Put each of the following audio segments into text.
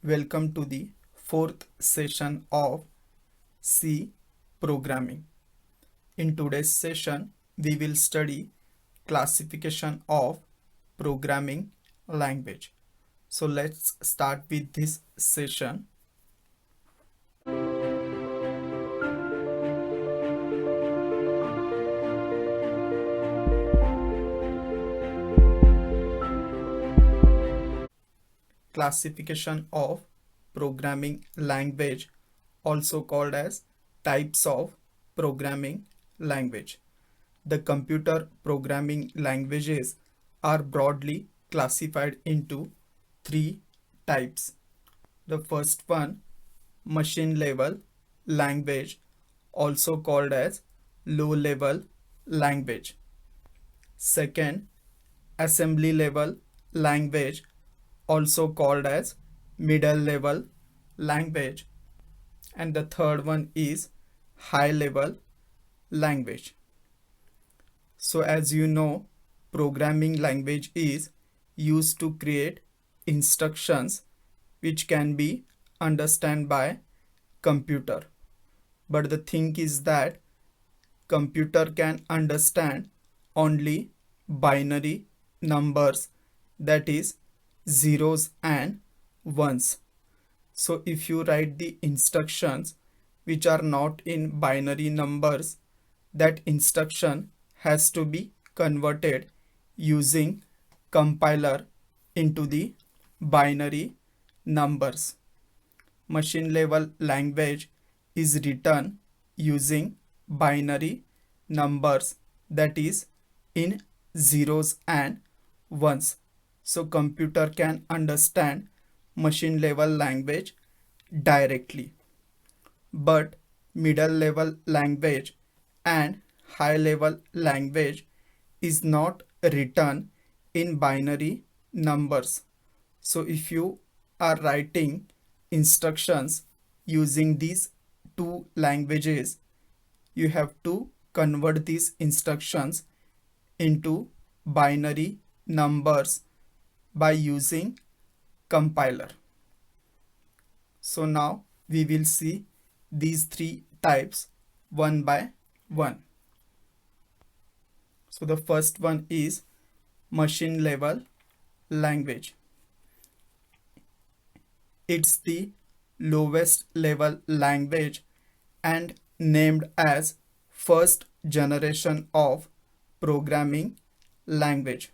Welcome to the fourth session of C programming. In today's session, we will study classification of programming language. So let's start with this session. Classification of programming language, also called as types of programming language. The computer programming languages are broadly classified into three types. The first one, machine level language, also called as low level language. Second, assembly level language, also called as middle level language. And the third one is high level language. So as you know, programming language is used to create instructions which can be understood by computer. But the thing is that computer can understand only binary numbers, that is zeros and ones. So if you write the instructions which are not in binary numbers, that instruction has to be converted using compiler into the binary numbers. Machine level language is written using binary numbers, that is in zeros and ones. So computer can understand machine level language directly. But middle level language and high level language is not written in binary numbers. So if you are writing instructions using these two languages, you have to convert these instructions into binary numbers by using compiler. So now we will see these three types one by one. So the first one is machine level language. It's the lowest level language and named as first generation of programming language.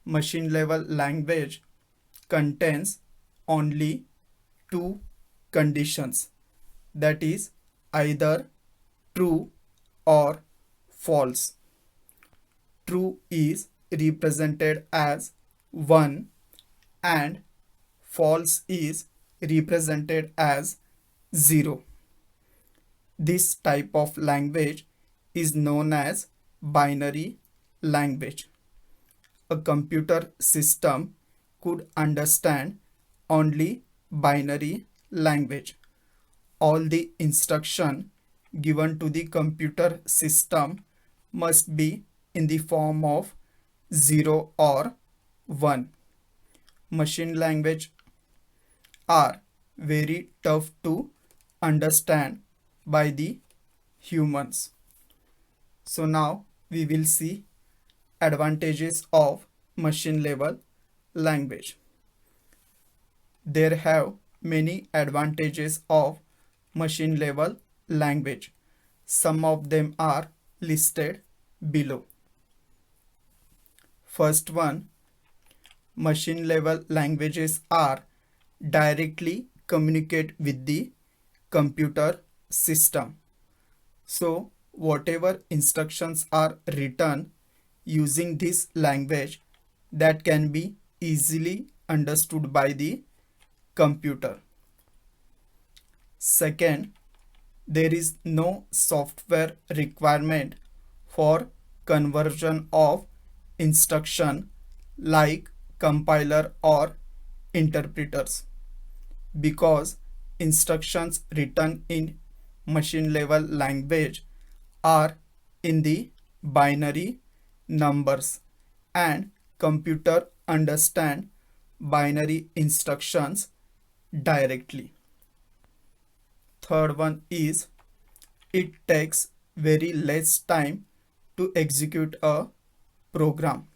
Machine level language contains only two conditions, that is either true or false. True is represented as 1 and false is represented as 0. This type of language is known as binary language. A computer system could understand only binary language. All the instruction given to the computer system must be in the form of 0 or 1. Machine language are very tough to understand by the humans. So now we will see advantages of machine level language. There have many advantages of machine level language. Some of them are listed below. First one, machine level languages are directly communicate with the computer system. So whatever instructions are written using this language, that can be easily understood by the computer. Second, there is no software requirement for conversion of instruction like compiler or interpreters, because instructions written in machine level language are in the binary numbers and computer understand binary instructions directly. Third one is it takes very less time to execute a program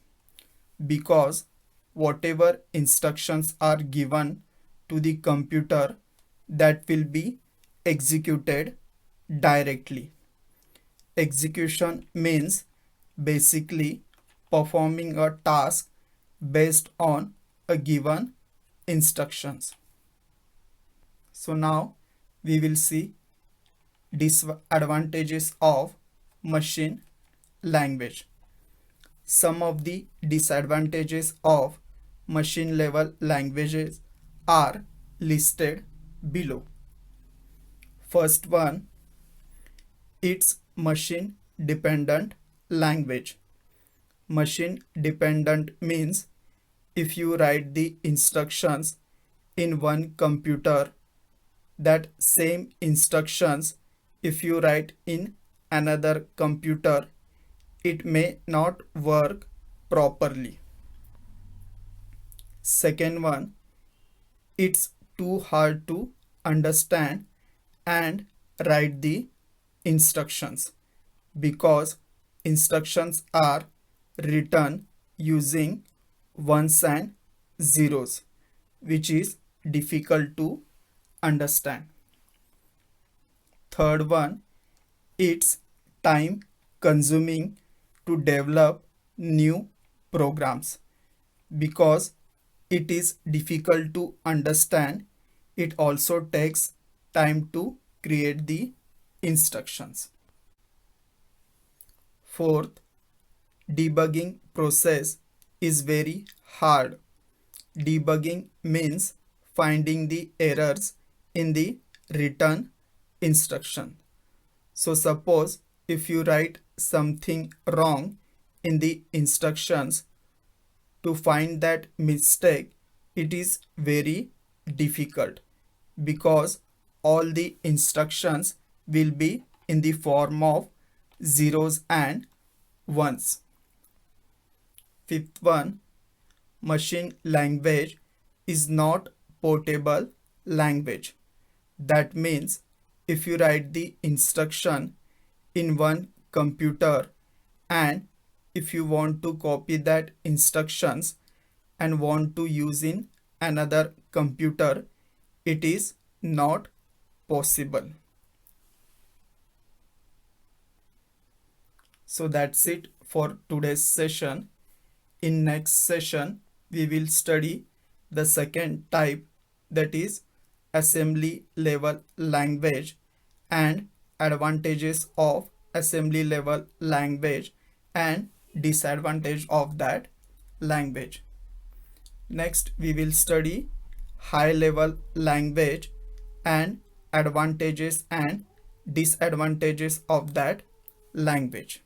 because whatever instructions are given to the computer, that will be executed directly. Execution means basically performing a task based on a given instructions. So now we will see disadvantages of machine language. Some of the disadvantages of machine level languages are listed below. First one, it's machine dependent language. Machine dependent means if you write the instructions in one computer, that same instructions if you write in another computer, it may not work properly. Second one, it's too hard to understand and write the instructions because instructions are written using ones and zeros, which is difficult to understand. Third one, it's time consuming to develop new programs because it is difficult to understand. It also takes time to create the instructions. Fourth, debugging process is very hard. Debugging means finding the errors in the written instruction. So suppose if you write something wrong in the instructions, to find that mistake, it is very difficult because all the instructions will be in the form of zeros and ones. Fifth one, machine language is not portable language. That means if you write the instruction in one computer and if you want to copy that instructions and want to use in another computer, it is not possible. So that's it for today's session. In next session, we will study the second type, that is assembly level language and advantages of assembly level language and disadvantage of that language. Next, we will study high level language and advantages and disadvantages of that language.